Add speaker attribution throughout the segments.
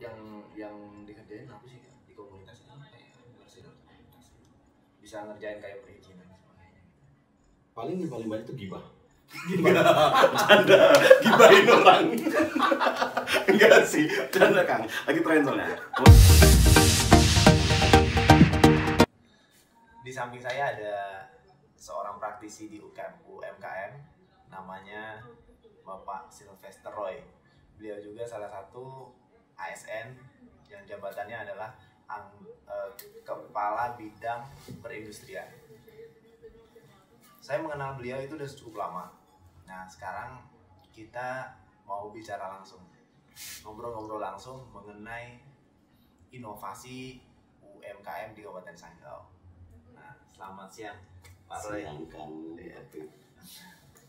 Speaker 1: yang dikerjain apa sih Kak? Di komunitas ini apa ya? Bisa ngerjain kayak perizinan dan sebagainya.
Speaker 2: Paling banyak itu gibah. Canda, gibahin orang. Enggak sih, canda Kang. Lagi tren soalnya.
Speaker 1: Di samping saya ada seorang praktisi di UMKM, namanya Bapak Sylvester Roy. Beliau juga salah satu ASN yang jabatannya adalah Kepala Bidang Perindustrian. Saya mengenal beliau itu udah cukup lama. Nah, sekarang kita mau bicara langsung, ngobrol-ngobrol langsung mengenai inovasi UMKM di Kabupaten Sanggau. Nah, selamat siang, Pak Roy.
Speaker 2: Siang Kang.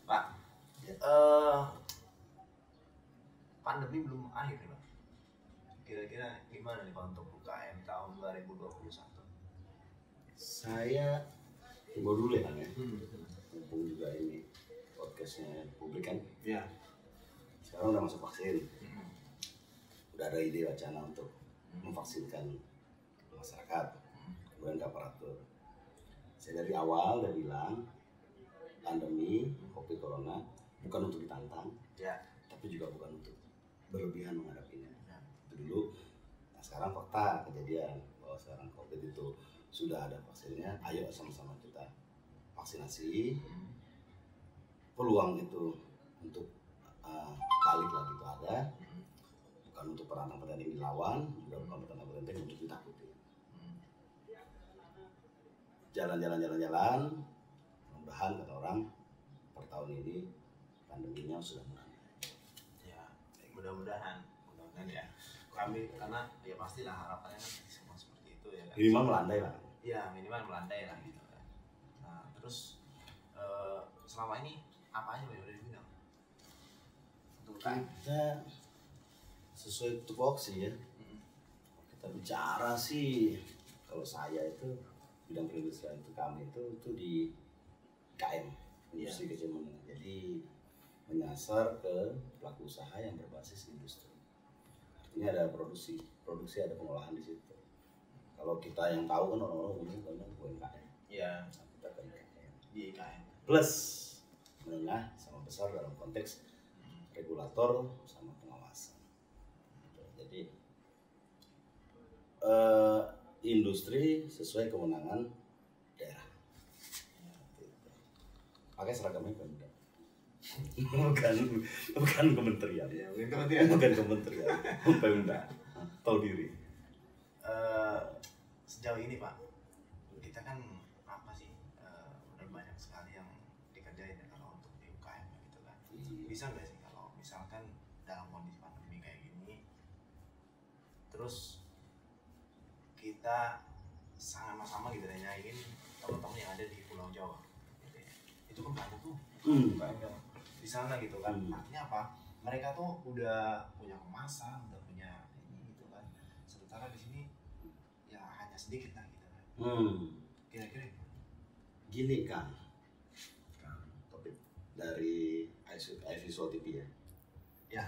Speaker 1: Pak, pandemi belum akhir nih, Pak. Kira-kira gimana nih Pak untuk UKM tahun 2021?
Speaker 2: Saya himbau dulu ya Kang ya. Mumpung juga ini podcastnya publik kan.
Speaker 1: Iya.
Speaker 2: Sekarang udah masuk vaksin. Udah ada ide wacana untuk memvaksinkan masyarakat, kemudian ke aparatur. Saya dari awal udah bilang pandemi COVID Corona bukan untuk ditantang,
Speaker 1: Ya.
Speaker 2: tapi juga bukan untuk berlebihan menghadapinya.
Speaker 1: Ya.
Speaker 2: Itu dulu. Nah, sekarang fakta kejadian bahwa sekarang COVID itu sudah ada vaksinnya. Ayo sama-sama kita vaksinasi. Peluang itu untuk balik lagi itu ada. Bukan untuk perantang-perantang yang dilawan, juga bukan perantang-perantang yang untuk ditakuti. Jalan. Mudah-mudahan kata orang per tahun ini pandeminya sudah mulai.
Speaker 1: Ya, mudah-mudahan ya. Kami karena ya pastilah harapannya kan semua seperti itu ya kan.
Speaker 2: Minimal melandai lah.
Speaker 1: Ya, minimal melandai lah gitu kan. Nah, terus selama ini apa aja Pak yang udah dibilang? Untuk UKM?
Speaker 2: Kita sesuai tupoksi ya. Kita bicara sih, kalau saya itu bidang perindustrian itu kami itu di KM, industri kecil menengah. Jadi menyasar ke pelaku usaha yang berbasis industri. Artinya ada produksi ada pengolahan di situ. Kalau kita yang tahu kan orang-orang umumnya banyak UMKM.
Speaker 1: Iya.
Speaker 2: Kita ke IKM.
Speaker 1: Di IKM.
Speaker 2: Plus menengah sama besar dalam konteks regulator sama pengawasan. Jadi industri sesuai kewenangan daerah. Pakai seragamnya Pemda. bukan kementerian.
Speaker 1: Ya, bukan
Speaker 2: kementerian. Pemda. Tahu diri.
Speaker 1: Sejauh ini Pak, kita kan apa sih udah banyak sekali yang dikerjain ya kalau untuk di UKM gitu kan. Bisa nggak sih kalau misalkan dalam kondisi pandemi kayak gini, terus kita sama-sama gitu ya nyaingin teman-teman yang ada di Pulau Jawa gitu ya. Itu kan banyak tuh UKM yang di sana gitu kan. Artinya apa? Mereka tuh udah punya kemasan, udah punya ini gitu kan. Sementara di sini ya hanya sedikit lah gitu kan. Kira-kira
Speaker 2: Gini Kang, topik dari iVisual TV ya.
Speaker 1: Ya.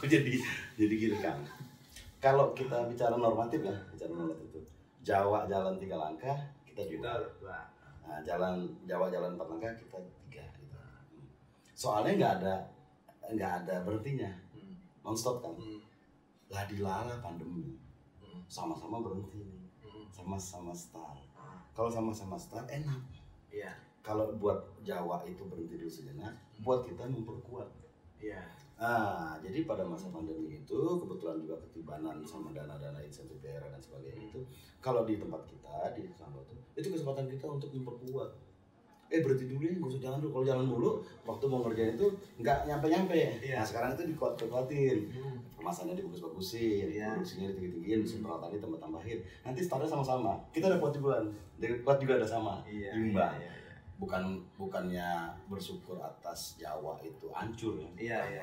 Speaker 2: jadi gini Kang. Kalau kita bicara normatif ya, itu Jawa jalan 3 langkah, kita 2. Nah, Jawa jalan 4 langkah, kita 3 gitu. Soalnya nggak ada berhentinya, nonstop kan. Lah dilala pandemi, sama-sama berhenti nih, sama-sama start. Kalau sama-sama start enak.
Speaker 1: Iya.
Speaker 2: Kalau buat Jawa itu berhenti dulu sejenak, buat kita memperkuat.
Speaker 1: Iya.
Speaker 2: Jadi pada masa pandemi itu kebetulan juga ketibanan sama dana-dana insentif daerah dan sebagainya itu, kalau di tempat kita di Sanggau itu kesempatan kita untuk memperkuat. Berhenti dulu ya, nggak usah jalan dulu. Kalau jalan dulu, waktu mau ngerjain itu nggak nyampe-nyampe.
Speaker 1: Iya.
Speaker 2: Nah sekarang itu dikuat-kuatin, kemasannya dibagus-bagusin, produksinya ditinggi-tinggiin, mesin peralatannya tambah-tambahin. Nanti startnya sama-sama. Kita udah kuat juga ada sama, imbang.
Speaker 1: Iya.
Speaker 2: Bukannya bersyukur atas Jawa itu hancur ya.
Speaker 1: Iya.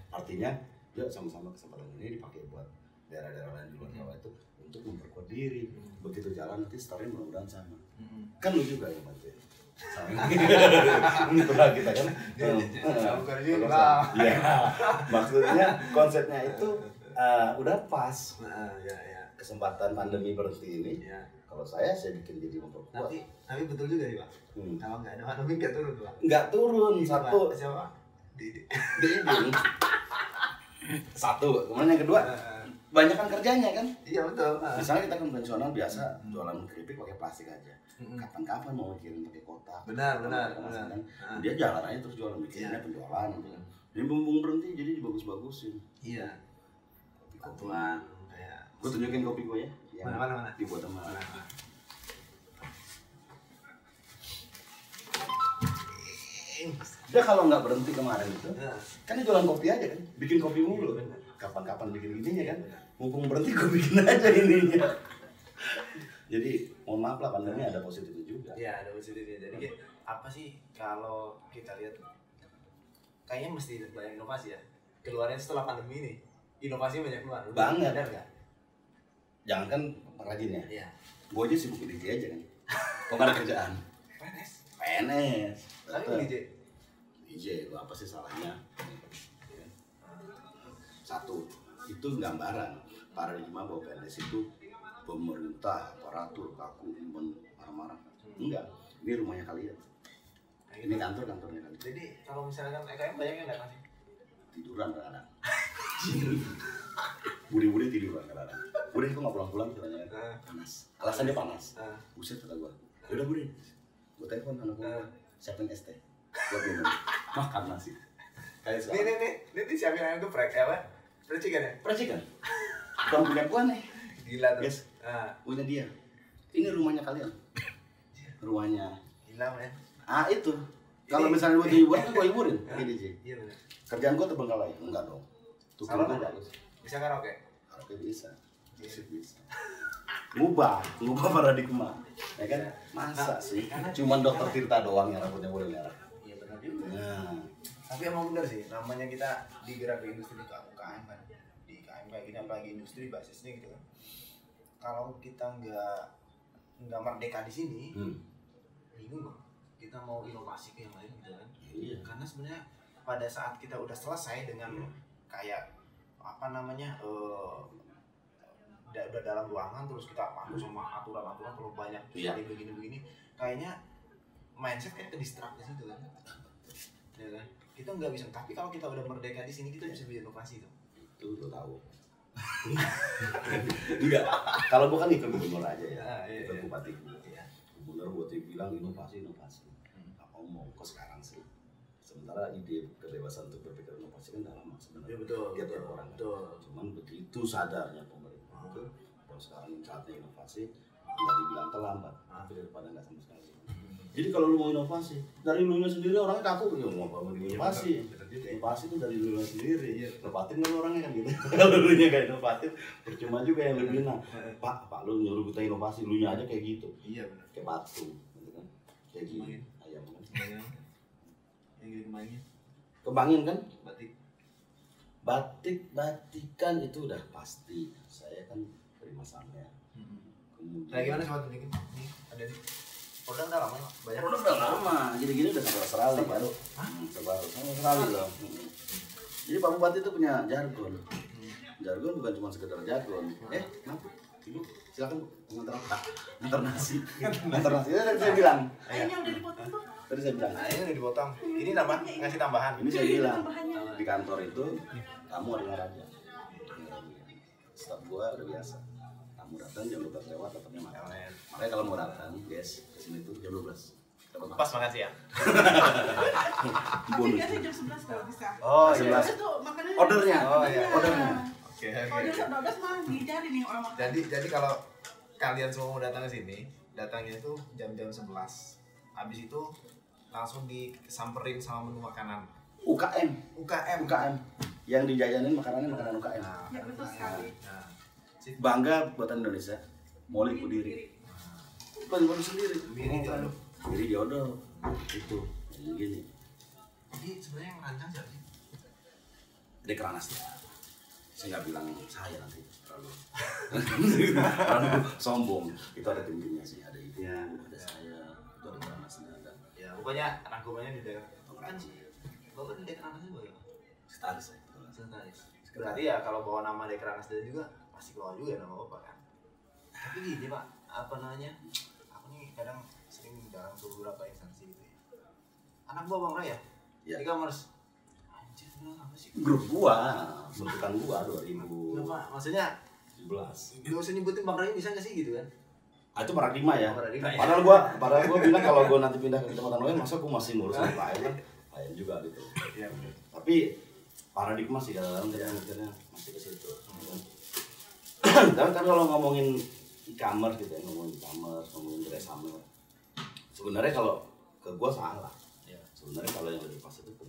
Speaker 2: Artinya, yuk sama-sama kesempatan ini dipakai buat daerah-daerah lain di luar Jawa itu untuk memperkuat diri. Begitu jalan nanti startnya mudah-mudahan sama. Kan lu juga yang bantu. Itulah kita kan.
Speaker 1: Bukan juga.
Speaker 2: Iya. Maksudnya konsepnya itu udah pas
Speaker 1: Ya.
Speaker 2: kesempatan pandemi berhenti ini.
Speaker 1: Ya.
Speaker 2: Kalau saya bikin jadi memperkuat.
Speaker 1: Tapi betul juga sih Pak. Kalau nggak ada pandemi nggak turun Pak.
Speaker 2: Nggak turun. Satu.
Speaker 1: Siapa?
Speaker 2: Di satu. Kemudian yang kedua, banyak kan kerjanya kan.
Speaker 1: Iya betul.
Speaker 2: Misalnya kita konvensional biasa jualan keripik pakai plastik aja. Kapan-kapan mau kirim pakai kotak.
Speaker 1: Benar.
Speaker 2: Dia jalan aja terus jualan, bikinnya penjualan. Ini bumbung berhenti jadi dibagus-bagusin.
Speaker 1: Iya. Kopi kayak.
Speaker 2: Gue tunjukin kopi gue ya.
Speaker 1: Mana?
Speaker 2: Dibuat sama. Dia kalau nggak berhenti kemarin itu, kan dia jualan kopi aja kan, bikin kopi mulu. Kapan-kapan bikin gininya kan, mumpung berhenti gue bikin aja ininya. Jadi mohon maaf lah, pandemi ada positifnya juga.
Speaker 1: Iya ada positifnya. Jadi apa sih kalau kita lihat, kayaknya mesti banyak inovasi ya. Keluarnya setelah pandemi ini, inovasi banyak keluar.
Speaker 2: Banget.
Speaker 1: Benar nggak?
Speaker 2: Jangan kan pengrajin ya.
Speaker 1: Iya.
Speaker 2: Gue aja sibuk di DJ aja kan. Kok gak ada kerjaan? PNS.
Speaker 1: Tapi
Speaker 2: DJ itu apa sih salahnya? Satu, itu gambaran paradigma bahwa PNS itu pemerintah, aparatur, kaku, marah-marah. Enggak, ini rumahnya kalian. Ini kantornya kalian.
Speaker 1: Jadi kalau misalkan EKM banyak yang datang sih.
Speaker 2: Tiduran kadang-kadang. Budi tiduran kadang-kadang. Budi itu nggak pulang-pulang katanya kan. Panas. Alasannya panas. Buset kata gua. Yaudah Budi, gua telepon anak gua, siapin es teh. Buat minum. Makan nasi. Kayak sekarang.
Speaker 1: Ini siapin ayam geprek apa? Percikan ya?
Speaker 2: Percikan. Bukan punya gua nih.
Speaker 1: Gila tuh.
Speaker 2: Yes. Punya dia. Ini rumahnya kalian. Rumahnya.
Speaker 1: Gila men.
Speaker 2: Itu. Kalau misalnya buat hiburan kan gua hiburin. Gini Ji.
Speaker 1: Iya benar.
Speaker 2: Kerjaan gua terbengkalai. Enggak dong. Tuh kan gua bagus.
Speaker 1: Bisa karaoke?
Speaker 2: Karaoke bisa. Musik bisa. Ngubah paradigma. Ya kan? Masa sih? Cuman Dokter Tirta doang yang rambutnya boleh merah.
Speaker 1: Iya benar juga.
Speaker 2: Nah,
Speaker 1: Tapi emang benar sih, namanya kita digerak di industri di UKM kan. Di UKM kayak gini apalagi industri basisnya gitu kan. Kalau kita nggak merdeka di sini, bingung bang. Kita mau inovasi ke yang lain gitu kan.
Speaker 2: iya.
Speaker 1: Karena sebenarnya pada saat kita udah selesai dengan kayak apa namanya udah dalam ruangan terus kita patuh sama aturan-aturan terlalu banyak sekali begini-begini, kayaknya mindset kayak ke distract di situ kan. Ya kan? Kita nggak bisa, tapi kalau kita udah merdeka di sini kita bisa berinovasi tuh.
Speaker 2: Itu lo tahu. Enggak. Kalau bukan ikut gubernur aja ya. Ikut bupati. Gubernur buat bilang inovasi. Apa mau ke sekarang sih? Sementara ide kebebasan untuk berpikir inovasi kan udah lama sebenarnya.
Speaker 1: Betul.
Speaker 2: Tiap orang. Betul. Cuman begitu sadarnya pemerintah kalau sekarang saatnya inovasi, nggak dibilang terlambat, tapi daripada nggak sama sekali. Jadi kalau lu mau inovasi, dari lu sendiri orangnya kaku, ya mau apa inovasi? Inovasi itu dari lu sendiri. Inovatif kan orangnya kan gitu. Kalau lu nya nggak inovatif, percuma juga yang lu bilang. Pak lu nyuruh kita inovasi, lu nya aja kayak gitu.
Speaker 1: Iya benar.
Speaker 2: Kayak batu, gitu kan? Kayak gini, ayam kan?
Speaker 1: Yang gitu kemarin.
Speaker 2: Kembangin kan?
Speaker 1: Batik.
Speaker 2: Batikan itu udah pasti. Saya kan terima samnya. Kemudian.
Speaker 1: Nah gimana sobat tunjukin? Nih ada nih. Produk udah lama, banyak.
Speaker 2: Produk udah lama, gini-gini udah sampai Australia baru. Baru sama Australia loh. Jadi Pak Bupati itu punya jargon. Jargon bukan cuma sekedar jargon. Kenapa? Ibu, silakan Bu, ngantar nasi. Ngantar nasi. Tadi saya bilang.
Speaker 3: Ayamnya udah dipotong tuh.
Speaker 2: Tadi saya bilang.
Speaker 1: Nah ini udah dipotong. Ini nambah ngasih tambahan.
Speaker 2: Ini saya bilang di kantor itu kamu adalah raja. Staf gua udah biasa. Kamu datang jam 12 lewat, datangnya makan. Makanya kalau mau datang, guys, kesini tuh jam 12.
Speaker 1: Pas makasih ya.
Speaker 3: Tapi biasanya jam 11 kalau bisa.
Speaker 1: Oh
Speaker 2: iya.
Speaker 3: Itu makanannya.
Speaker 2: Ordernya.
Speaker 1: Oh iya.
Speaker 2: Ordernya.
Speaker 1: Oke.
Speaker 3: Kalau jam 12 mah dicari nih orang makan.
Speaker 1: Jadi kalau kalian semua mau datang ke sini, datangnya itu jam-jam 11. Habis itu langsung disamperin sama menu makanan. UKM.
Speaker 2: Yang dijajanin makanannya makanan UKM.
Speaker 3: Ya betul sekali.
Speaker 2: Bangga buatan Indonesia. Moli Kudiri. Baru sendiri. Miri diodol. Itu. Gini.
Speaker 1: Jadi sebenarnya yang rancang siapa sih?
Speaker 2: Dek Ranas ya. Saya nggak bilang saya nanti terlalu sombong. Itu ada tim-timnya sih. Ada ibu, ada saya, itu ada Ranasnya ada.
Speaker 1: Ya pokoknya rangkumannya di daerah.
Speaker 2: Pengrajin.
Speaker 1: Bapak di daerah Ranasnya bagaimana?
Speaker 2: Sekretaris saya.
Speaker 1: Sekretaris. Berarti ya kalau bawa nama Dekra Nasdaq juga pasti keluar juga nama bapak kan. Tapi gini pak, apa namanya? Aku nih kadang sering jalan ke beberapa instansi gitu ya. Anak gua Bang Raya,
Speaker 2: Ya.
Speaker 1: e-commerce. Anjir, bilang apa sih?
Speaker 2: Grup gua, bentukan gua 2017.
Speaker 1: Kenapa? Maksudnya gak usah nyebutin Bang Raya bisa nggak sih gitu kan?
Speaker 2: Ah, itu paradigma ya.
Speaker 1: Paradigma ya.
Speaker 2: Padahal gua bilang kalau gua nanti pindah ke kecamatan lain, masa gua masih ngurus yang lain kan? Lain juga gitu.
Speaker 1: Iya.
Speaker 2: Tapi paradigma sih kadang-kadang kita mikirnya masih ke situ. Dan kan kalau ngomongin e-commerce gitu ya, ngomongin resamer. Sebenarnya kalau ke gua salah.
Speaker 1: Iya.
Speaker 2: Sebenarnya kalau yang lebih pas itu ke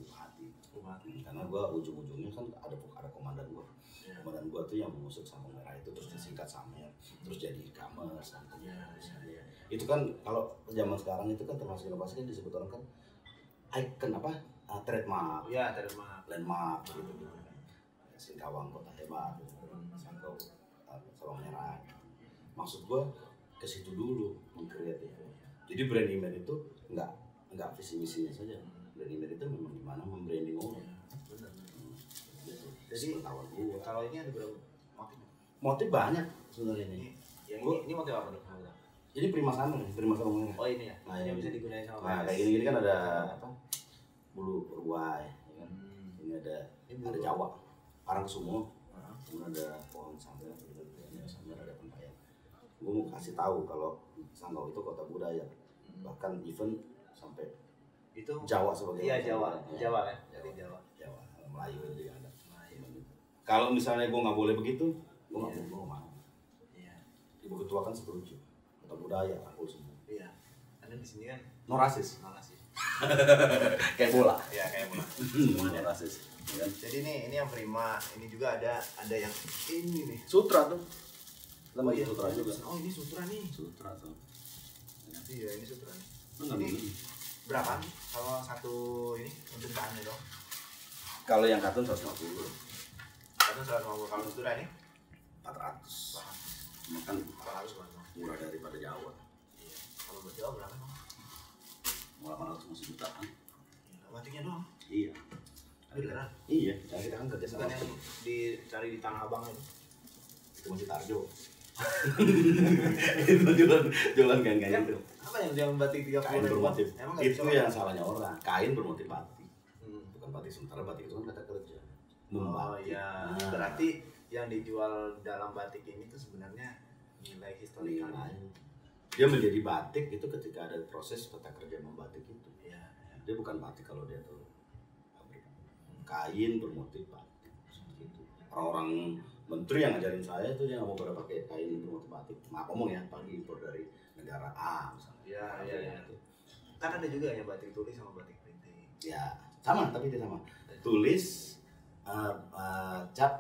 Speaker 2: Bupati. Karena gua ujung-ujungnya kan ada komandan gua.
Speaker 1: Iya.
Speaker 2: Komandan gua tuh yang mengusut Samer Merah itu terus disingkat Samer, terus jadi e-commerce.
Speaker 1: Iya.
Speaker 2: Itu kan kalau zaman sekarang itu kan termasuk inovasi kan disebut orang kan icon apa? Trademark,
Speaker 1: Iya, terima.
Speaker 2: landmark gitu kan. Singkawang kota hebat gitu kan. Sabang Merah. Maksud gua ke situ dulu meng-create itu. Jadi brand image itu enggak visi misinya saja. Brand image itu memang gimana membranding orang.
Speaker 1: Benar.
Speaker 2: Gitu.
Speaker 1: Jadi
Speaker 2: Sepengetahuan gua.
Speaker 1: kalau ini ada berapa motif?
Speaker 2: Motif banyak sebenarnya ini.
Speaker 1: Yang
Speaker 2: Gua-
Speaker 1: ini motif apa nih?
Speaker 2: Jadi Prima Sabang nih.
Speaker 1: Oh ini ya.
Speaker 2: Nah,
Speaker 1: yang
Speaker 2: yang
Speaker 1: bisa digunakan sama.
Speaker 2: Nah, kayak gini kan ada apa? Bulu ruai, ya kan?
Speaker 1: Hmm.
Speaker 2: Ini ada
Speaker 1: Ini
Speaker 2: Jawa, Karangsumo,
Speaker 1: Heeh.
Speaker 2: kemudian ada pohon sambil, sambil ada pentayan. Gue mau kasih tahu kalau Sanggau itu kota budaya, bahkan even sampai
Speaker 1: Itu
Speaker 2: Jawa sebagai
Speaker 1: iya Jawa,
Speaker 2: ya.
Speaker 1: Jawa kan? Dari Jawa.
Speaker 2: Jawa, Melayu itu juga ada. Kalau misalnya gue nggak boleh begitu, gue nggak mau.
Speaker 1: Iya.
Speaker 2: Ibu ketua kan setuju, kota budaya, aku semua.
Speaker 1: Iya. Karena di sini kan
Speaker 2: No rasis,
Speaker 1: malas sih.
Speaker 2: kayak bola.
Speaker 1: Iya kayak bola.
Speaker 2: No rasis. Ya kan?
Speaker 1: Jadi ini yang prima, ini juga ada yang ini nih.
Speaker 2: Sutra tuh.
Speaker 1: Oh iya,
Speaker 2: Sutra juga.
Speaker 1: Oh ini sutra nih.
Speaker 2: Sutra tuh.
Speaker 1: Iya ini sutra nih.
Speaker 2: Lu nggak
Speaker 1: Ini
Speaker 2: beli?
Speaker 1: berapa nih kalau satu ini untuk bahannya dong?
Speaker 2: Kalau yang kartun 150,
Speaker 1: Karena 150 kalau sutra ini
Speaker 2: 400. Makan
Speaker 1: 400 banget.
Speaker 2: murah daripada Jawa.
Speaker 1: Iya. Kalau buat Jawa berapa dong?
Speaker 2: 800 masih juta kan?
Speaker 1: Batiknya doang.
Speaker 2: Iya.
Speaker 1: Beneran.
Speaker 2: Iya, karena kita kan kerja
Speaker 1: Bukan
Speaker 2: sama
Speaker 1: yang dicari di Tanah Abang itu.
Speaker 2: itu masih Tarjo. Itu jualan kain-kain
Speaker 1: Kan
Speaker 2: itu.
Speaker 1: apa yang batik 30
Speaker 2: Kain bermotif.
Speaker 1: Emang nggak
Speaker 2: Itu
Speaker 1: bisa
Speaker 2: yang salahnya orang. Kain bermotif batik.
Speaker 1: Hmm.
Speaker 2: Bukan batik, sementara batik itu kan kata kerja.
Speaker 1: Oh
Speaker 2: Membatik.
Speaker 1: iya.
Speaker 2: Nah,
Speaker 1: Berarti yang dijual dalam batik ini tuh sebenarnya nilai historikal.
Speaker 2: nilai. Dia menjadi batik itu ketika ada proses tata kerja membatik itu.
Speaker 1: Iya.
Speaker 2: Dia bukan batik kalau dia tuh pabrik. Kain bermotif batik seperti itu. Orang-orang menteri yang ngajarin saya itu dia nggak mau pada pakai kain bermotif batik. Maaf ngomong ya, pagi impor dari negara A misalnya.
Speaker 1: Iya. Kan ada juga yang batik tulis sama batik printing.
Speaker 2: Ya sama, tapi dia sama. Tulis, cat,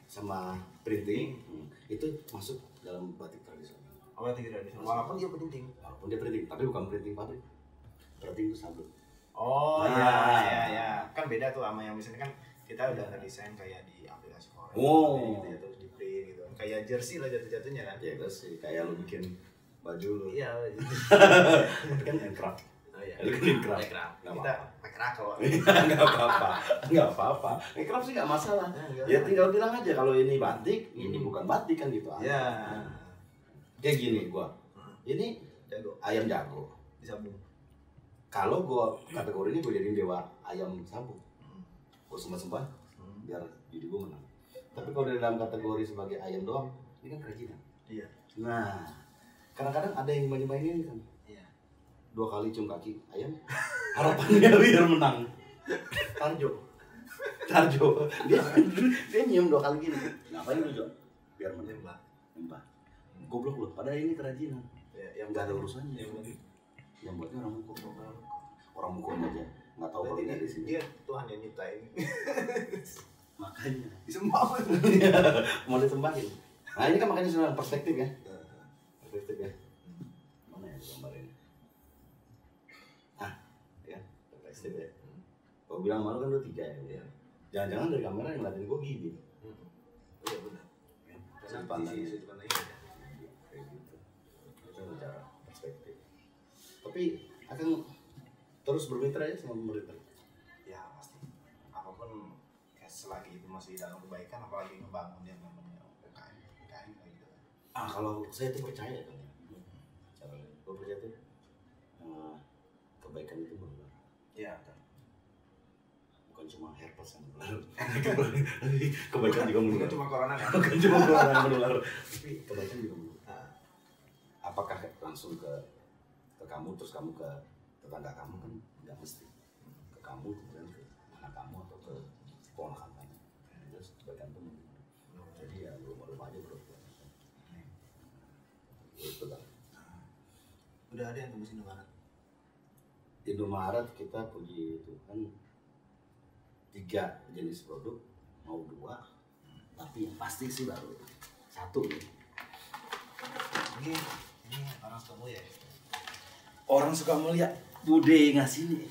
Speaker 2: sama printing itu masuk dalam batik tradisional.
Speaker 1: Oh, batik tradisional. Walaupun dia printing.
Speaker 2: Walaupun dia printing, tapi bukan printing pabrik. Printing itu sabut.
Speaker 1: Oh
Speaker 2: Nah.
Speaker 1: iya. Kan beda tuh sama yang misalnya kan kita udah ngedesain kayak di aplikasi Corel.
Speaker 2: Oh.
Speaker 1: Gitu ya terus di print gitu. Kayak jersey lah jatuh-jatuhnya kan.
Speaker 2: Ya sih, kayak lu bikin baju lu.
Speaker 1: Iya.
Speaker 2: Itu kan handcraft.
Speaker 1: Oh iya.
Speaker 2: Lu bikin craft.
Speaker 1: Craft.
Speaker 2: Nggak
Speaker 1: Kita
Speaker 2: apa-apa.
Speaker 1: pakai krakau.
Speaker 2: Nggak apa-apa. Handcraft sih nggak masalah. Ya tinggal bilang aja kalau ini batik, ini bukan batik kan gitu.
Speaker 1: Iya.
Speaker 2: Kayak gini gua. Ini
Speaker 1: Jago.
Speaker 2: ayam jago.
Speaker 1: Disambung.
Speaker 2: Kalau gua kategori ini gua jadiin dewa ayam sabung. Gua sembah-sembah biar jadi gua menang. Tapi kalau di dalam kategori sebagai ayam doang, ini kan kerajinan.
Speaker 1: Iya.
Speaker 2: Nah, kadang-kadang ada yang main-mainin kan.
Speaker 1: Iya.
Speaker 2: 2 kali cium kaki ayam, harapannya biar menang. Tarjo, dia nyium 2 kali gini. Ngapain lu Jo? Biar menang. Nyembah. Goblok lu, padahal ini kerajinan.
Speaker 1: Ya,
Speaker 2: Yang nggak ada urusannya. Yang buatnya orang Muko. Orang Muko aja nggak tahu kalau
Speaker 1: berarti
Speaker 2: di sini.
Speaker 1: dia Tuhan yang nyiptain.
Speaker 2: Makanya
Speaker 1: Disembah.
Speaker 2: mau disembahin. Nah ini kan makanya sebenarnya perspektif ya. Perspektif ya. Mana ya gambarnya? Ah, ya perspektif ya. Kau bilang malu kan lu 3 ya. Jangan-jangan dari kamera yang ngeliatin gua gini.
Speaker 1: Iya benar.
Speaker 2: Sudut pandangnya.
Speaker 1: Sudut pandangnya beda.
Speaker 2: Kayak gitu. Itu bicara perspektif. Tapi akan terus bermitra ya sama pemerintah.
Speaker 1: Ya pasti. Apapun cash selagi itu masih dalam kebaikan, apalagi ngebangun yang namanya UKM kayak gitu.
Speaker 2: Kalau saya itu percaya kan ya. Cara gue percaya tuh kebaikan itu menular.
Speaker 1: Iya.
Speaker 2: Bukan cuma herpes yang menular. Kebaikan juga menular.
Speaker 1: Bukan cuma corona ya.
Speaker 2: Bukan cuma corona yang menular. Tapi kebaikan juga menular. Apakah langsung ke kamu terus kamu ke tetangga kamu kan nggak mesti. Ke kamu kemudian ke anak kamu atau ke ponakan kamu. Terus kebaikan itu menular. Jadi ya rumah-rumah aja bro. Itu kan.
Speaker 1: Udah ada yang tembus Indomaret.
Speaker 2: Indomaret kita puji Tuhan 3 jenis produk, mau 2, tapi yang pasti sih baru 1 nih.
Speaker 1: Ini orang ketemu ya.
Speaker 2: Orang suka melihat Bude ngasih nih.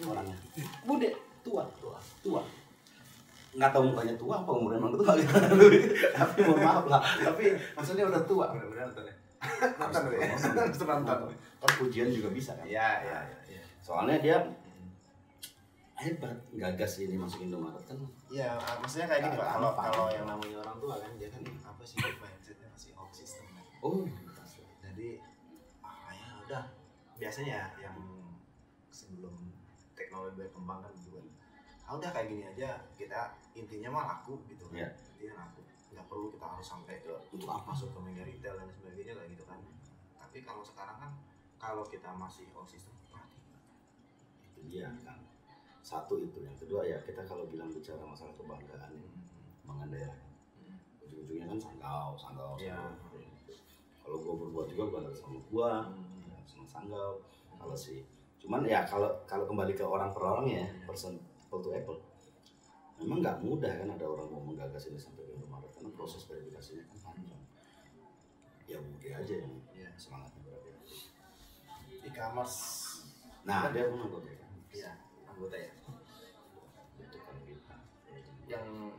Speaker 2: Orangnya. Bude tua. Nggak tahu mukanya tua apa umurnya emang tua gitu. Tapi mohon maaf lah. Tapi maksudnya udah tua.
Speaker 1: Benar-benar nonton ya.
Speaker 2: Nonton. Kan pujian juga bisa kan?
Speaker 1: Iya.
Speaker 2: Soalnya dia hebat gagas ini masuk Indomaret kan.
Speaker 1: Iya, maksudnya kayak gini Pak. Kalau yang namanya orang tua kan dia kan apa sih mindsetnya masih old system kan.
Speaker 2: Oh,
Speaker 1: jadi ya udah biasanya yang sebelum teknologi berkembang kan gitu kan. Udah kayak gini aja, kita intinya mah laku gitu kan.
Speaker 2: Iya.
Speaker 1: Intinya laku. Nggak perlu kita harus sampai ke
Speaker 2: Untuk apa?
Speaker 1: masuk ke mega retail dan sebagainya kayak gitu kan. Tapi kalau sekarang kan kalau kita masih old system mati.
Speaker 2: Itu dia kan. 1 itu, yang kedua ya kita kalau bilang bicara masalah kebanggaan Mangan daerah ujung-ujungnya kan sanggau.
Speaker 1: Iya.
Speaker 2: Kalau gue berbuat juga gue ada sama gue sama sanggau. Kalau sih cuman ya kalau kembali ke orang per orang ya, person to apple, memang nggak mudah kan ada orang mau menggagas ini sampai ke Indomaret karena proses verifikasinya kan panjang. Ya Bude aja yang semangatnya berapa.
Speaker 1: E-commerce.
Speaker 2: Nah dia pun anggota kan.
Speaker 1: Iya, anggota ya.
Speaker 2: Bentukan kita.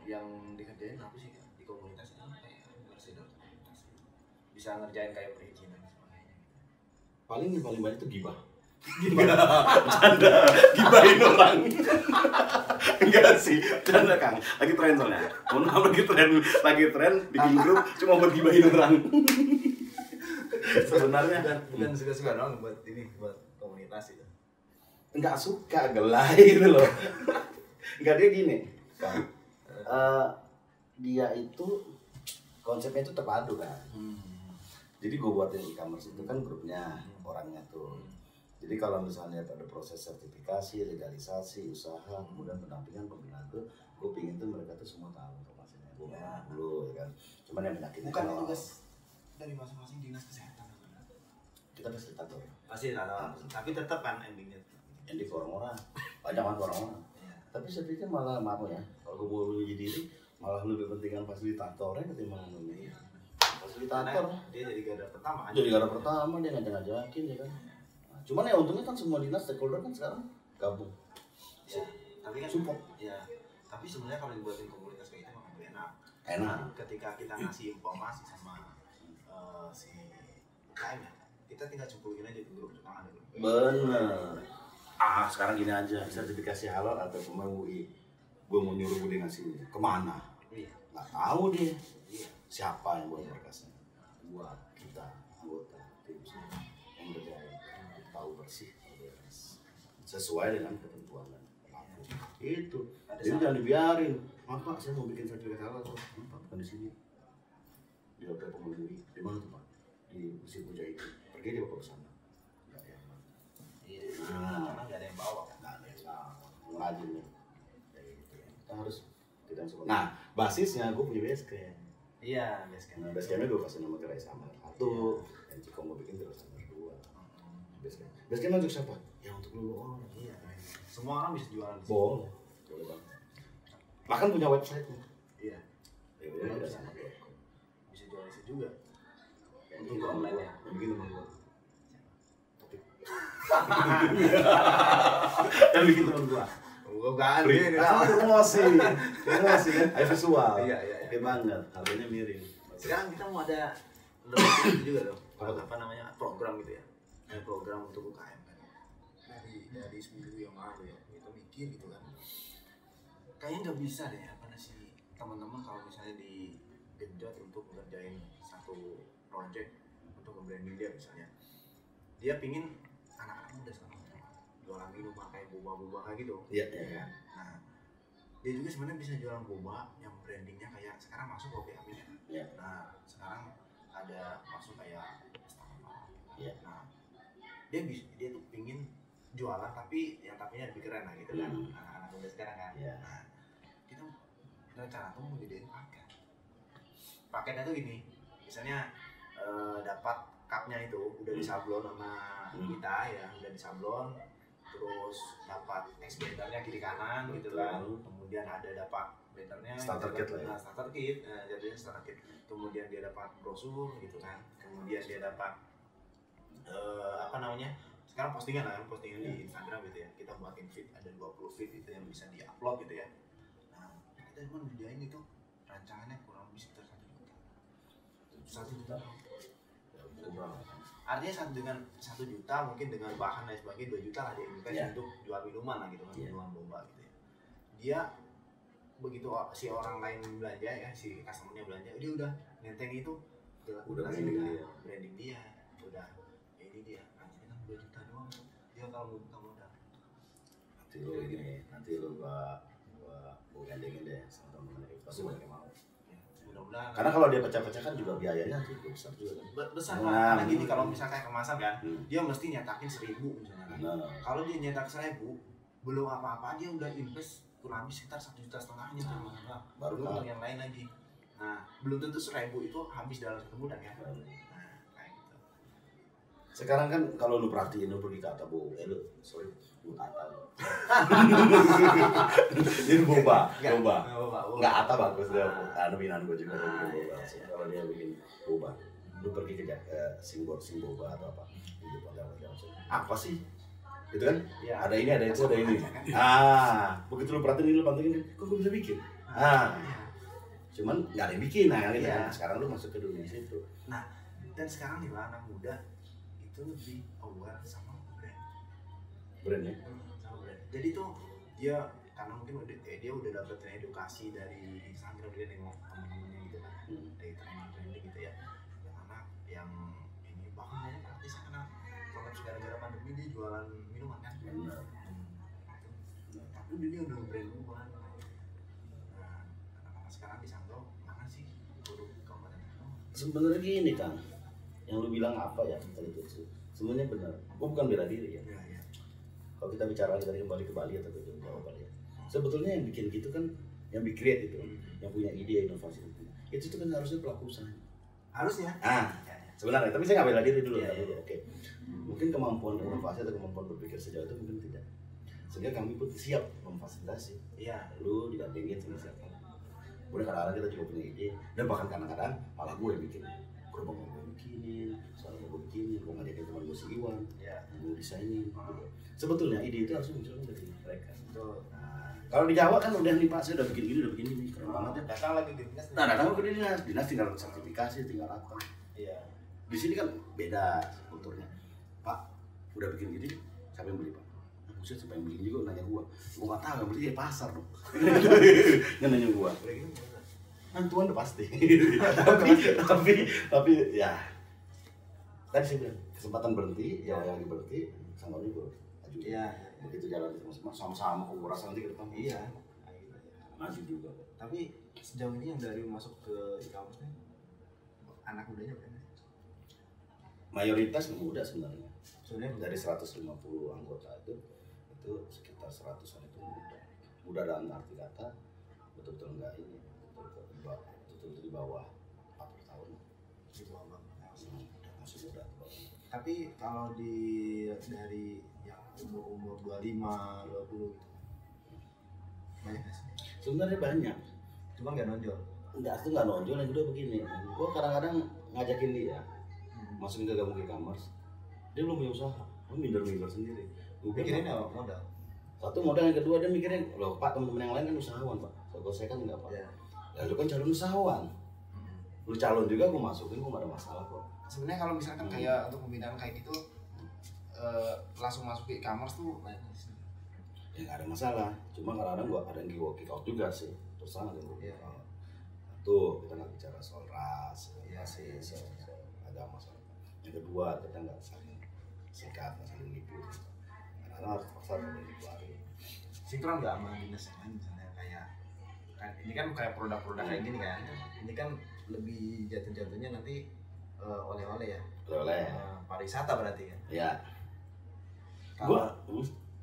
Speaker 1: Yang dikerjain apa sih di komunitas ini kayak ambassador komunitas bisa ngerjain kayak perizinan dan sebagainya.
Speaker 2: Paling banyak itu gibah. Canda, gibahin orang. Enggak sih, canda Kang. Lagi tren soalnya. Mohon maaf lagi tren bikin grup cuma buat gibahin orang. Sebenarnya
Speaker 1: bukan suka-suka dong buat komunitas itu.
Speaker 2: Enggak suka, gelai gitu loh. Enggak, dia gini Kang. Dia itu konsepnya itu terpadu kan. Jadi gue buatin e-commerce itu kan grupnya, orangnya tuh. Jadi kalau misalnya ada proses sertifikasi, legalisasi, usaha, kemudian pendampingan, pembinaan tuh, gue pingin tuh mereka tuh semua tahu informasinya. Gue dulu ya kan. Cuman yang penyakitnya
Speaker 1: bukan tugas dari masing-masing dinas kesehatan.
Speaker 2: Kita fasilitator.
Speaker 1: Pasti ada, tapi tetap kan endingnya.
Speaker 2: Ending ke orang-orang, banyak kan orang-orang. Tapi saya pikir malah maaf ya, kalau gue mau jadi diri, malah lebih pentingkan fasilitatornya ketimbang ini. Fasilitator,
Speaker 1: dia jadi garda pertama.
Speaker 2: Jadi garda pertama, dia ngajak-ngajakin ya kan. Nah, cuman ya untungnya kan semua dinas stakeholder kan sekarang gabung.
Speaker 1: Ya, tapi kan
Speaker 2: support.
Speaker 1: Ya, tapi sebenarnya kalau dibuatin komunitas kayak itu lebih enak.
Speaker 2: Enak.
Speaker 1: Ketika kita ngasih informasi sama si UKM ya, kita tinggal cumpukin aja di grup sekarang ada grup.
Speaker 2: Bener. Sekarang gini aja, sertifikasi halal atau pemain UI, gue mau nyuruh Bude ngasih kemana?
Speaker 1: Iya.
Speaker 2: Nggak tahu dia.
Speaker 1: Iya.
Speaker 2: Siapa yang buat berkasnya? Gua, kita, anggota tim yang berjaya tahu bersih, beres, sesuai dengan ketentuan dan berlaku. Itu. Jadi jangan dibiarin. Pak, saya mau bikin sertifikat halal kok. Pak, bukan di sini. Di hotel pengemudi. Di mana tuh Pak? Di Masjid Mujahidin. Pergi dia bawa ke sana. Nggak ada yang mau.
Speaker 1: Karena nggak ada yang bawa.
Speaker 2: Nggak ada yang bawa. Ngelajin nih. Kita harus kita semua. Nah, basisnya gue punya basecamp.
Speaker 1: Iya, basecamp.
Speaker 2: Nah, basecampnya gue kasih nama Gerai Samar 1, yang Ciko gue bikin Gerai Samar 2. Basecamp untuk siapa? Ya untuk lu orang.
Speaker 1: Iya. Semua orang bisa jualan.
Speaker 2: Boleh banget. Bahkan punya website nya.
Speaker 1: Iya.
Speaker 2: Ya udah ada sama.
Speaker 1: Bisa jualan itu juga.
Speaker 2: Yang bikin online ya. Yang bikin teman gue. Yang bikin teman gue.
Speaker 1: Gue ganti ini.
Speaker 2: Promosi kan. Ayo visual.
Speaker 1: Iya.
Speaker 2: Oke banget. Harganya miring.
Speaker 1: Sekarang kita mau ada lebih juga dong. Apa namanya program gitu ya. Ada program untuk UKM kan. Dari seminggu yang lalu ya. Kita mikir gitu kan. kayaknya nggak bisa deh apa sih teman-teman kalau misalnya digenjot untuk ngerjain satu project untuk nge-branding dia misalnya, dia pingin anak-anak muda sekarang jualan minuman kayak boba-boba kayak gitu.
Speaker 2: Iya.
Speaker 1: Kan? Nah, dia juga sebenarnya bisa jualan boba yang brandingnya kayak sekarang masuk kopi Amin.
Speaker 2: Iya.
Speaker 1: Nah, sekarang ada masuk kayak Starbucks.
Speaker 2: Iya.
Speaker 1: Nah, dia tuh pingin jualan tapi yang tapinya lebih keren lah gitu kan. Anak-anak muda sekarang kan.
Speaker 2: Iya.
Speaker 1: Nah, kita rencana tuh mau jadiin paket. Paketnya tuh gini, misalnya dapat cupnya itu udah disablon sama kita ya, udah disablon, terus dapat es blendernya kiri kanan gitu kan, kemudian ada dapat blendernya
Speaker 2: starter kit lah ya.
Speaker 1: Nah, starter kit, jadinya starter kit, kemudian dia dapat brosur gitu kan, kemudian dia dapat apa namanya, sekarang postingan lah, postingan di Instagram gitu ya, kita buatin feed, ada 20 feed itu yang bisa diupload gitu ya. Nah, kita cuma ngerjain itu rancangannya kurang lebih sekitar 1 juta. Artinya dengan 1 juta mungkin dengan bahan dan sebagainya 2 juta lah dia invest untuk jual minuman lah gitu kan, minuman boba gitu ya. Dia begitu si orang lain belanja ya, si customernya belanja, dia udah nenteng itu
Speaker 2: udah
Speaker 1: branding dia, udah ini dia, nanti kan 2 juta doang dia kalau mau buka modal.
Speaker 2: Nanti lo gua gandengin deh sama temen-temen itu, pasti banyak yang mau.
Speaker 1: Mudah-mudahan.
Speaker 2: Karena kalau dia pecah-pecahkan juga biayanya cukup besar juga kan.
Speaker 1: Besar lah. Karena gini, kalau misalnya kayak kemasan kan, dia mesti nyetakin 1.000 misalnya kan. Kalau dia nyetak 1.000, belum apa-apa dia udah invest kurang lebih sekitar 1,5 juta tuh. Baru untuk yang lain lagi. Nah, belum tentu 1.000 itu habis dalam 1 bulan ya. Nah, kayak gitu.
Speaker 2: Sekarang kan kalau lu perhatiin, lu pergi ke Atabo, ini boba. Nggak Ata bagus dia, binan gue juga bikin boba. Kalau dia bikin boba, lu pergi ke Simbor boba atau apa? Apa sih? Gitu kan?
Speaker 1: Ya,
Speaker 2: ada ini, ada itu, ada ini. Begitu lu perhatiin, lu pantengin, kok gue bisa bikin? Cuman nggak ada yang bikin, nah gitu kan. Sekarang lu masuk ke dunia situ.
Speaker 1: Nah, dan sekarang nih anak muda itu lebih aware sama brand ya, sama brand. Jadi tuh dia karena mungkin dia udah dapetin edukasi dari Instagram, dia nengok temen-temennya gitu kan, dari training gitu ya, yang anak yang ini bahkan banyak artis karena kolaps gara-gara pandemi dia jualan minuman kan. Tapi dia udah brand buah. Nah, anak-anak sekarang di Sanggau mana sih guru kabupaten Sanggau?
Speaker 2: Sebenarnya gini Kang, yang lu bilang apa ya tadi itu sebenarnya benar. Gua bukan bela diri ya. Kalau kita bicara dari kembali ke Bali atau ke Jawa Bali ya. Sebetulnya yang bikin gitu kan, yang create itu, yang punya ide inovasi itu kan harusnya pelaku usaha.
Speaker 1: Harusnya.
Speaker 2: Sebenarnya, tapi saya nggak bela diri dulu. Oke. Mungkin kemampuan inovasi atau kemampuan berpikir sejauh itu mungkin tidak. Sehingga kami pun siap memfasilitasi. Lu didampingin sama siapa. Kemudian kadang-kadang kita juga punya ide, dan bahkan kadang-kadang malah gue yang bikin. Gerobak gue bikinin, soalnya gue bikinin, gue ngajakin teman gue si Iwan, gue desainin. Sebetulnya ide itu harus muncul dari mereka. Kalau di Jawa kan udah nih Pak, saya udah bikin gini, keren banget ya.
Speaker 1: Datang lagi ke dinas.
Speaker 2: Datang ke dinas tinggal sertifikasi, tinggal apa. Di sini kan beda kulturnya. Pak, udah bikin gini, siapa yang beli Pak? Buset, siapa yang beli juga nanya gua nggak tahu, yang beli di pasar dong. Nggak nanya gua. Tuan udah pasti. tapi ya. Tadi saya bilang kesempatan berhenti, ya yang berhenti, sama ini gua. Begitu jalan sama-sama kok gua rasa nanti ke depan. Maju juga.
Speaker 1: Tapi sejauh ini yang dari masuk ke e-commerce nih anak mudanya berapa?
Speaker 2: Mayoritas muda sebenarnya. Dari 150 anggota itu sekitar 100-an itu muda. Muda dalam arti kata betul-betul enggak ini, betul-betul di bawah 40 tahun.
Speaker 1: Di bawah
Speaker 2: masih muda.
Speaker 1: Tapi kalau dari yang umur 25, 20 gitu. Banyak gak sih?
Speaker 2: Sebenarnya banyak.
Speaker 1: Cuma nggak nonjol.
Speaker 2: Itu nggak nonjol, yang kedua begini. Gua kadang-kadang ngajakin dia masukin ke gabung e-commerce. Dia belum punya usaha, minder-minder sendiri. Gue
Speaker 1: pikirin modal.
Speaker 2: Satu modal, yang kedua dia mikirin, loh Pak, teman-teman yang lain kan usahawan Pak. Kalau saya kan enggak Pak. Lalu kan calon usahawan. Lu calon juga gue masukin, gue gak ada masalah kok.
Speaker 1: Sebenarnya kalau misalkan kayak untuk pembinaan kayak gitu langsung masuk ke e-commerce tuh
Speaker 2: ya nggak ada masalah. Cuma kadang-kadang gua ada yang gua kick out juga sih, terus sama ada yang gua kick out. Tuh kita nggak bicara soal ras, soal agama, soal yang kedua kita nggak saling sikat, nggak saling nipu. Kadang-kadang harus paksa saling dikeluarin.
Speaker 1: Sinkron nggak sama dinas yang lain misalnya kayak kan ini kan kayak produk-produk kayak gini kan, ini kan lebih jatuh-jatuhnya nanti oleh-oleh ya,
Speaker 2: Oleh.
Speaker 1: pariwisata berarti kan.
Speaker 2: Ya.
Speaker 1: Kalau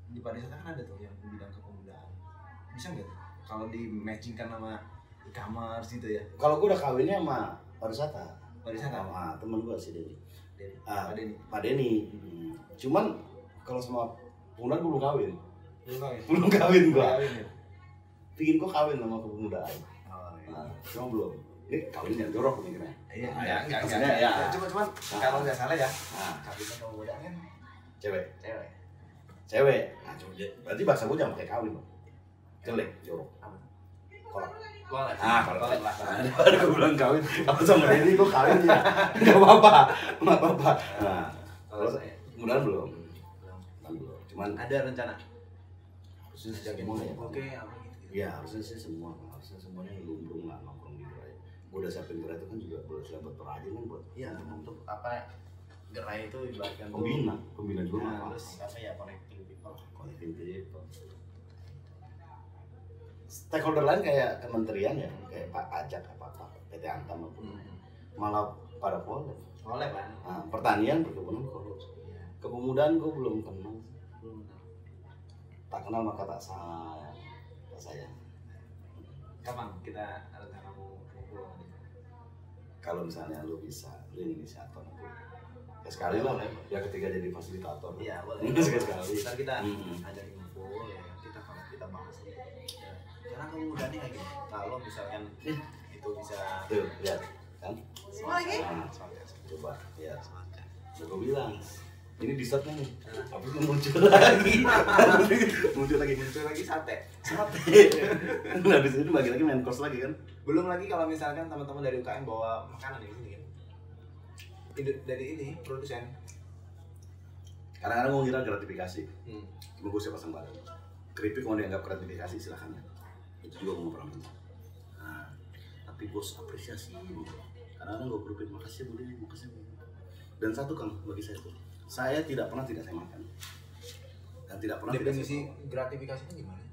Speaker 1: di pariwisata kan ada tuh yang bidang kepemudaan, bisa nggak tuh kalau di matchingkan sama e-commerce gitu ya?
Speaker 2: Kalau gua udah kawinnya sama pariwisata sama temen gua sih Denny. Pak Denny. Cuman kalau sama pemudaan gua belum kawin. Belum kawin gua. Pingin gua kawin sama kepemudaan. Cuma belum. Ini kawin yang jorok pemikirannya.
Speaker 1: Iya, enggak.
Speaker 2: Ya.
Speaker 1: Cuman kalau nggak salah ya, kawin sama kepemudaan kan
Speaker 2: Cewek.
Speaker 1: Nah,
Speaker 2: Cuma berarti bahasa gua jangan pakai kawin, Bang. Jelek, jorok. Kolak. Kolak lah. Ada gua bilang kawin. Kalau sama Denny gua kawin ya. Enggak apa-apa. Nah, kalau kepemudaan belum. Cuman
Speaker 1: ada rencana
Speaker 2: harusnya semua ya.
Speaker 1: Oke, apa gitu.
Speaker 2: Iya, harusnya sih harusnya semuanya lumrung lah nongkrong di gerai. Gue udah siapin gerai itu kan juga buat selamat perajin kan buat.
Speaker 1: Iya, untuk apa gerai itu ibaratkan
Speaker 2: pembina juga.
Speaker 1: Nah, terus apa ya connecting people.
Speaker 2: Stakeholder lain kayak kementerian ya, kayak Pak Pajak apa PT Antam maupun malah pada kolek.
Speaker 1: Oleh kan?
Speaker 2: Nah, pertanian, perkebunan kolek. Kepemudaan gue belum kenal. Tak kenal maka tak sayang.
Speaker 1: Kapan kita rencana mau pulang?
Speaker 2: Kalau misalnya lu bisa, lu inisiator nanti. Ya sekali lah, ya ketika jadi fasilitator.
Speaker 1: Iya, boleh.
Speaker 2: Sekali.
Speaker 1: Ntar kita ada info ya, kita bahas. Ya. Karena kemudahannya kayak gini. Kalau misalkan itu bisa
Speaker 2: Tuh, lihat kan?
Speaker 3: Semua lagi?
Speaker 2: Nah, coba, ya. Gue bilang, ini dessertnya nih, tapi muncul lagi
Speaker 1: sate.
Speaker 2: Nah di sini bagi lagi main course lagi kan?
Speaker 1: Belum lagi kalau misalkan teman-teman dari UKM bawa makanan di sini kan. Dari ini produsen.
Speaker 2: Kadang-kadang gue ngira gratifikasi. Cuma gue siap pasang barang. Keripik mau dianggap gratifikasi silahkan ya. Itu juga gue pernah minta. Nah, tapi bos apresiasi. Kadang-kadang gue keripik makasih Bu. Dan satu Kang bagi saya tuh. Saya tidak pernah tidak saya makan dan tidak pernah
Speaker 1: definisi gratifikasi itu gimana?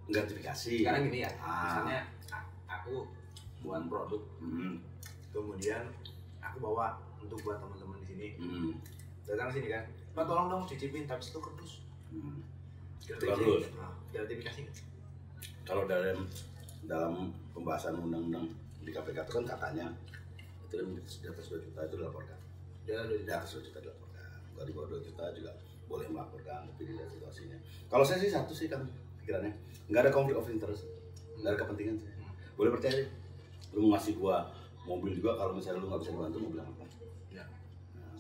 Speaker 2: Gratifikasi
Speaker 1: sekarang gini ya, misalnya aku buat produk, kemudian aku bawa untuk buat teman-teman di sini, datang sini kan, Pak tolong dong cicipin tapi itu kerdus. Gratifikasi kan?
Speaker 2: Kalau dalam pembahasan undang-undang di KPK itu kan katanya itu di atas 2 juta itu dilaporkan. Di atas 2 juta dilaporkan. Kalau di bawah 2 juta juga boleh melaporkan, tapi dilihat situasinya. Kalau saya sih satu sih kan pikirannya, nggak ada konflik of interest, nggak ada kepentingan sih. Boleh percaya deh, lu mau ngasih gua mobil juga kalau misalnya lu nggak bisa dibantu mau bilang apa? Ya. Nah,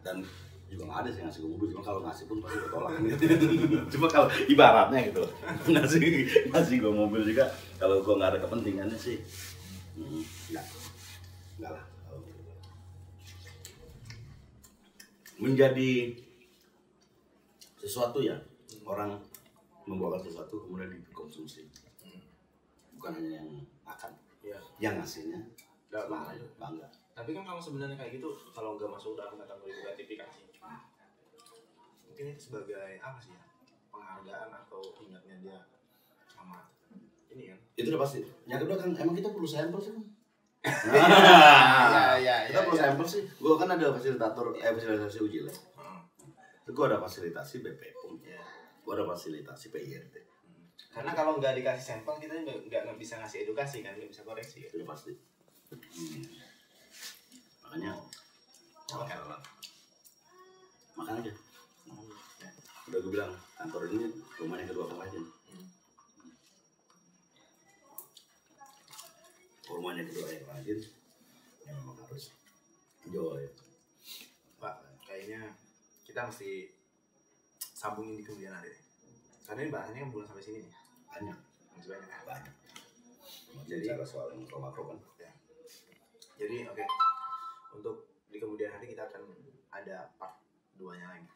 Speaker 2: dan juga nggak ada sih ngasih gua mobil, cuma kalau ngasih pun pasti gua tolak gitu. Cuma kalau ibaratnya gitu, ngasih gua mobil juga kalau gua nggak ada kepentingannya sih, nggak lah. Menjadi sesuatu ya, orang membawa sesuatu kemudian dikonsumsi, bukan hanya yang akan, yang ngasihnya bangga.
Speaker 1: Tapi kan kalau sebenarnya kayak gitu, kalau nggak masuk dalam kategori gratifikasi, mungkin itu sebagai apa sih ya, penghargaan atau ingatnya dia sama ini kan?
Speaker 2: Itu udah pasti. Yang kedua kan emang kita perlu sampel sih kan. Kita perlu sampel sih. Gue kan ada fasilitasi uji lab. Terus gue ada fasilitasi BPOM. Gue ada fasilitasi PIRT.
Speaker 1: Karena kalau nggak dikasih sampel kita nggak bisa ngasih edukasi kan, nggak bisa koreksi.
Speaker 2: Itu pasti. Makanya makan aja. Udah gue bilang kantor ini rumah yang kedua pengrajin. Rumahnya kedua yang rajin, ya memang harus enjoy.
Speaker 1: Pak, kayaknya kita mesti sambungin di kemudian hari. Karena ini bahannya kan belum sampai sini nih.
Speaker 2: Banyak.
Speaker 1: Masih banyak kan?
Speaker 2: Banyak. Jadi cara soal makro kan.
Speaker 1: Ya. Jadi oke. Untuk di kemudian hari kita akan ada part 2-nya lagi.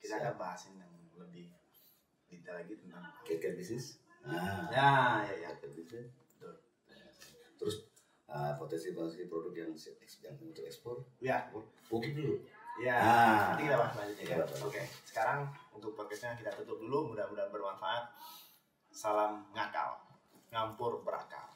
Speaker 1: Kita akan bahasin yang lebih detail lagi tentang
Speaker 2: Cat bisnis.
Speaker 1: ya.
Speaker 2: Bisnis. Terus potensi produk yang untuk ekspor.
Speaker 1: Ya,
Speaker 2: Pupuk dulu.
Speaker 1: ya. Nanti kita bahas selanjutnya ya. Oke, sekarang untuk podcastnya kita tutup dulu. Mudah-mudahan bermanfaat. Salam ngakal, ngampur berakal.